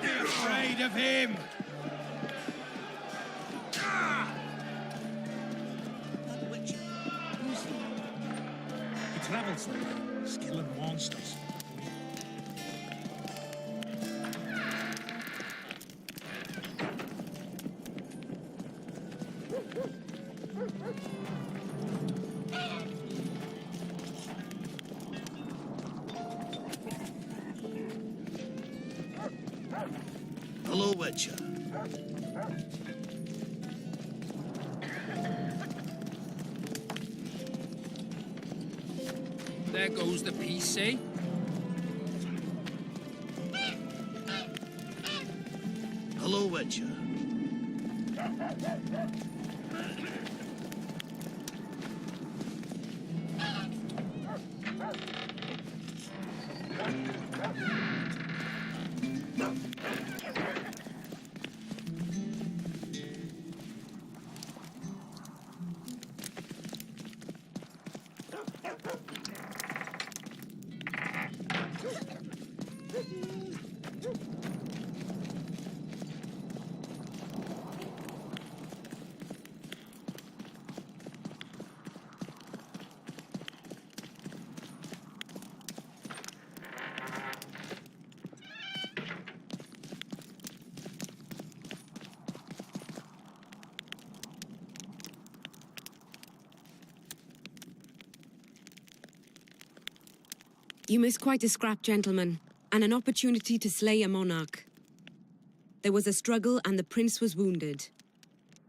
Be afraid of him! That witch, who's he? He travels like skilling monsters. Hello, Witcher. There goes the piece, eh? Hello, Witcher. You missed quite a scrap, gentlemen, and an opportunity to slay a monarch. There was a struggle and the prince was wounded.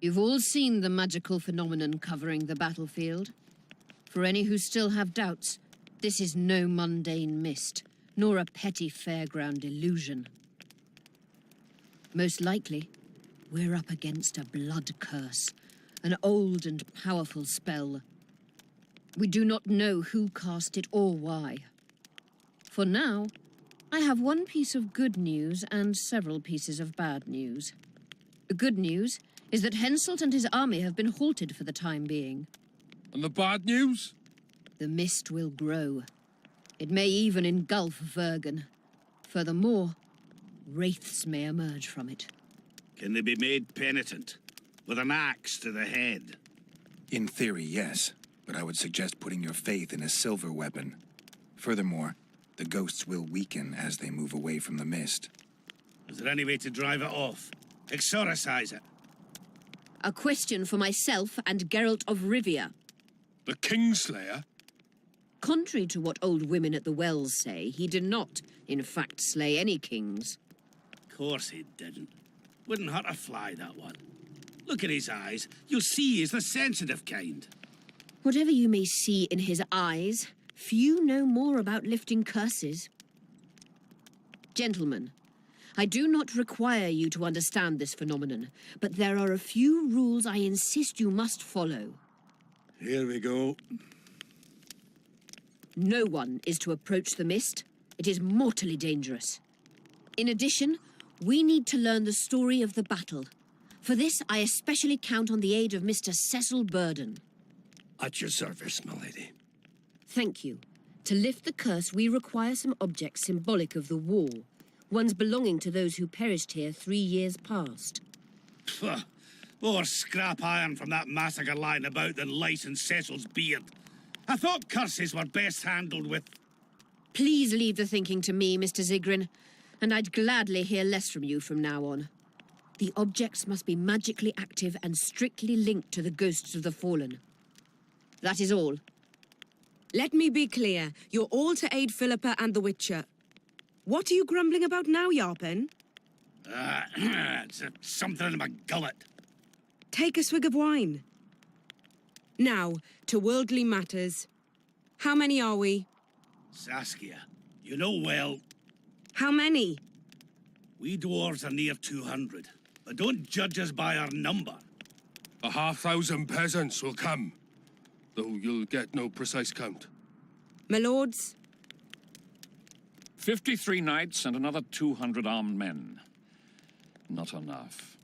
You've all seen the magical phenomenon covering the battlefield. For any who still have doubts, this is no mundane mist, nor a petty fairground illusion. Most likely, we're up against a blood curse, an old and powerful spell. We do not know who cast it or why. For now, I have one piece of good news and several pieces of bad news. The good news is that Henselt and his army have been halted for the time being. And the bad news? The mist will grow. It may even engulf Vergen. Furthermore, wraiths may emerge from it. Can they be made penitent? With an axe to the head? In theory, yes. But I would suggest putting your faith in a silver weapon. Furthermore, the ghosts will weaken as they move away from the mist. Is there any way to drive it off? Exorcise it? A question for myself and Geralt of Rivia. The Kingslayer? Contrary to what old women at the wells say, he did not, in fact, slay any kings. Of course he didn't. Wouldn't hurt a fly, that one. Look at his eyes. You'll see he's the sensitive kind. Whatever you may see in his eyes, few know more about lifting curses. Gentlemen, I do not require you to understand this phenomenon, but there are a few rules I insist you must follow. Here we go. No one is to approach the mist. It is mortally dangerous. In addition, we need to learn the story of the battle. For this, I especially count on the aid of Mr. Cecil Burden. At your service, my lady. Thank you. To lift the curse, we require some objects symbolic of the war. Ones belonging to those who perished here 3 years past. Pfft. More scrap iron from that massacre lying about than lice in Cecil's beard. I thought curses were best handled with... Please leave the thinking to me, Mr. Zigrin, and I'd gladly hear less from you from now on. The objects must be magically active and strictly linked to the ghosts of the fallen. That is all. Let me be clear. You're all to aid Philippa and the Witcher. What are you grumbling about now, Yarpen? It's something in my gullet. Take a swig of wine. Now, to worldly matters. How many are we? Saskia, you know well, How many? we dwarves are near 200, but don't judge us by our number. 1,500 peasants will come, though you'll get no precise count. My lords? 53 knights and another 200 armed men. Not enough.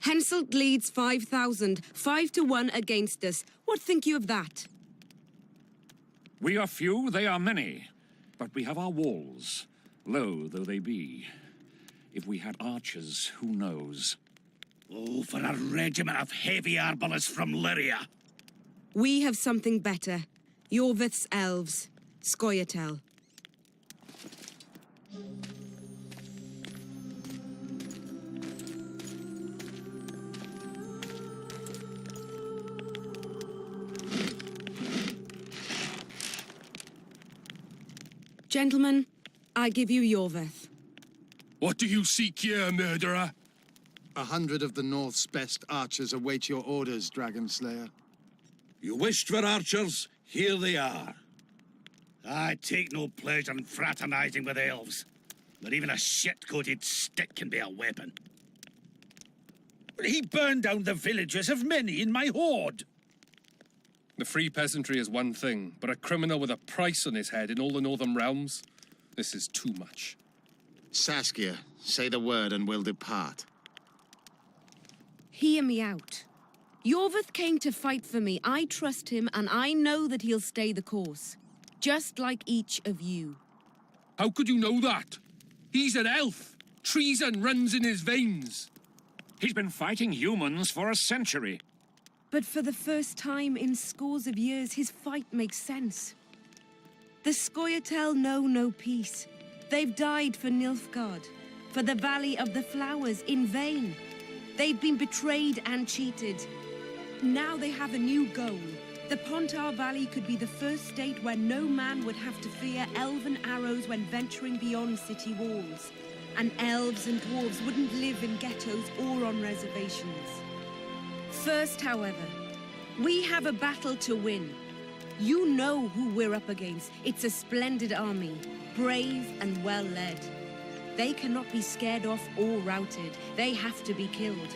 Henselt leads 5,000, 5 to 1 against us. What think you of that? We are few, they are many. But we have our walls, low though they be. If we had archers, who knows? Oh, for a regiment of heavy arbalists from Lyria. We have something better. Yorvith's elves. Scoia'tael. Gentlemen, I give you Yorvith. What do you seek here, murderer? 100 of the North's best archers await your orders, Dragon Slayer. You wished for archers? Here they are. I take no pleasure in fraternizing with elves. But even a shit-coated stick can be a weapon. He burned down the villages of many in my horde. The free peasantry is one thing, but a criminal with a price on his head in all the Northern realms? This is too much. Saskia, say the word and we'll depart. Hear me out. Yorvith came to fight for me. I trust him, and I know that he'll stay the course. Just like each of you. How could you know that? He's an elf. Treason runs in his veins. He's been fighting humans for a century. But for the first time in scores of years, his fight makes sense. The Scoia'tael know no peace. They've died for Nilfgaard, for the Valley of the Flowers, in vain. They've been betrayed and cheated. Now they have a new goal. The Pontar Valley could be the first state where no man would have to fear elven arrows when venturing beyond city walls. And elves and dwarves wouldn't live in ghettos or on reservations. First, however, we have a battle to win. You know who we're up against. It's a splendid army, brave and well-led. They cannot be scared off or routed. They have to be killed.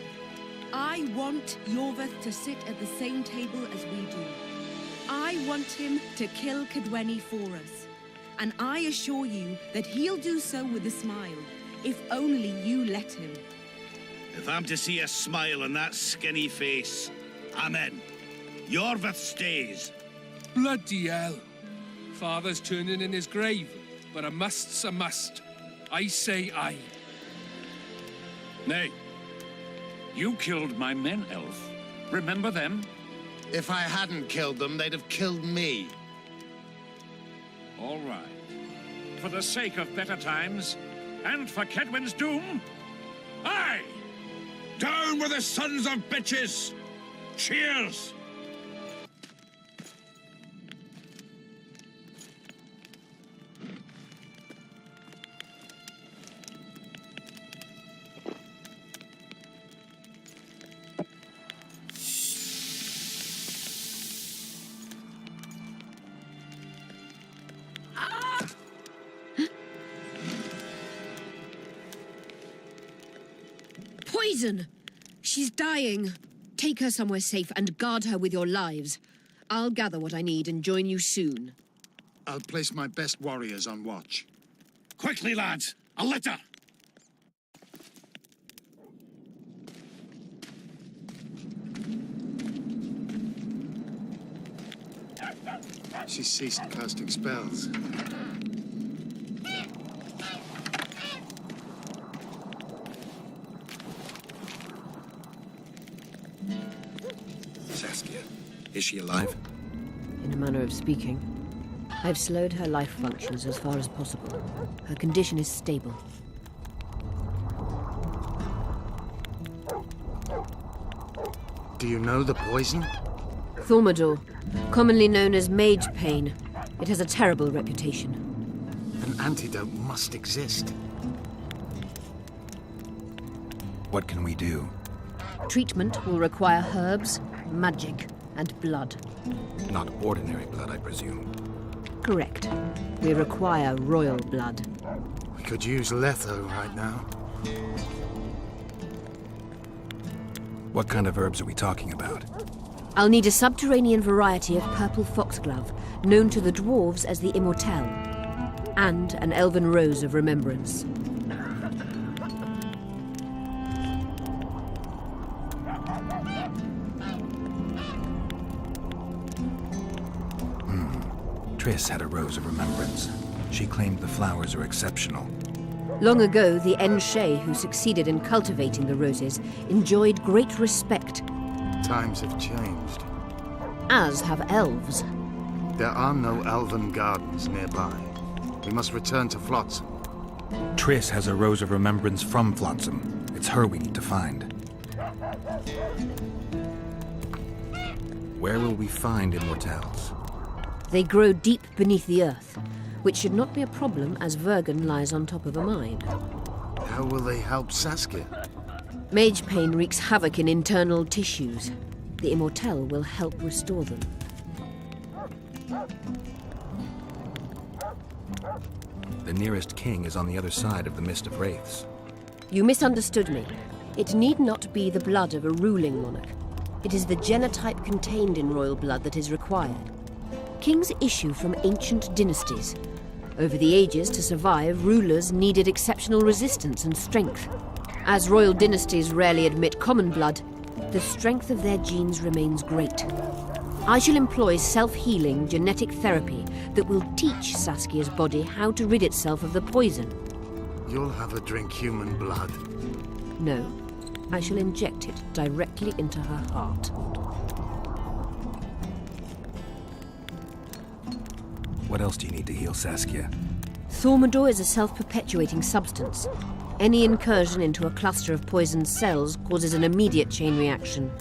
I want Yorvith to sit at the same table as we do. I want him to kill Cadweni for us. And I assure you that he'll do so with a smile, if only you let him. If I'm to see a smile on that skinny face, I'm in. Yorvith stays. Bloody hell. Father's turning in his grave, but a must's a must. I say aye. Nay. You killed my men, Elf. Remember them? If I hadn't killed them, they'd have killed me. All right. For the sake of better times, and for Kedwen's doom, aye! Down with the sons of bitches! Cheers! Poison! She's dying. Take her somewhere safe and guard her with your lives. I'll gather what I need and join you soon. I'll place my best warriors on watch. Quickly, lads! A litter! She's ceased casting spells. Saskia, is she alive? In a manner of speaking. I've slowed her life functions as far as possible. Her condition is stable. Do you know the poison? Thaumadour, commonly known as mage pain. It has a terrible reputation. An antidote must exist. What can we do? Treatment will require herbs, magic, and blood. Not ordinary blood, I presume. Correct. We require royal blood. We could use Letho right now. What kind of herbs are we talking about? I'll need a subterranean variety of purple foxglove, known to the dwarves as the Immortelle, and an elven rose of remembrance. Triss had a rose of remembrance. She claimed the flowers are exceptional. Long ago, the Enshe who succeeded in cultivating the roses enjoyed great respect, Times have changed. as have elves. There are no elven gardens nearby. We must return to Flotsam. Triss has a Rose of Remembrance from Flotsam. It's her we need to find. Where will we find immortelles? They grow deep beneath the earth, which should not be a problem as Vergen lies on top of a mine. How will they help Saskia? Mage pain wreaks havoc in internal tissues. The immortelle will help restore them. The nearest king is on the other side of the Mist of Wraiths. You misunderstood me. It need not be the blood of a ruling monarch. It is the genotype contained in royal blood that is required. Kings issue from ancient dynasties. Over the ages, to survive, rulers needed exceptional resistance and strength. As royal dynasties rarely admit common blood, the strength of their genes remains great. I shall employ self-healing genetic therapy that will teach Saskia's body how to rid itself of the poison. You'll have her drink human blood. No, I shall inject it directly into her heart. What else do you need to heal Saskia? Thaumadour is a self-perpetuating substance. Any incursion into a cluster of poisoned cells causes an immediate chain reaction.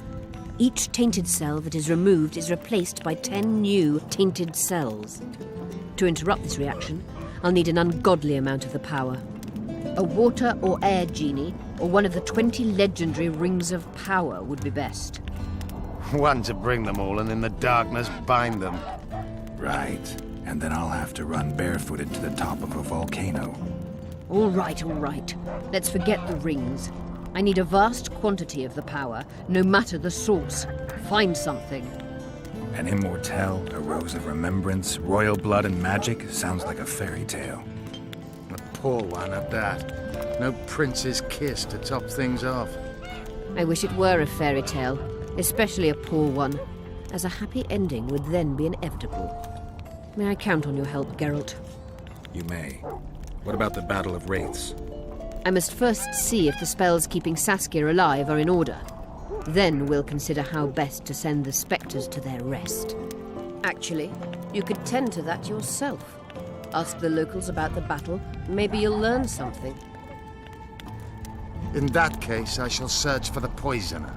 Each tainted cell that is removed is replaced by 10 new tainted cells. To interrupt this reaction, I'll need an ungodly amount of the power. A water or air genie, or one of the 20 legendary rings of power would be best. One to bring them all and in the darkness bind them. Right. And then I'll have to run barefooted to the top of a volcano. All right, all right. Let's forget the rings. I need a vast quantity of the power, no matter the source. Find something. An immortelle, a Rose of Remembrance, royal blood and magic sounds like a fairy tale. A poor one at that. No prince's kiss to top things off. I wish it were a fairy tale, especially a poor one, as a happy ending would then be inevitable. May I count on your help, Geralt? You may. What about the Battle of Wraiths? I must first see if the spells keeping Saskia alive are in order. Then we'll consider how best to send the spectres to their rest. Actually, you could tend to that yourself. Ask the locals about the battle. Maybe you'll learn something. In that case, I shall search for the poisoner.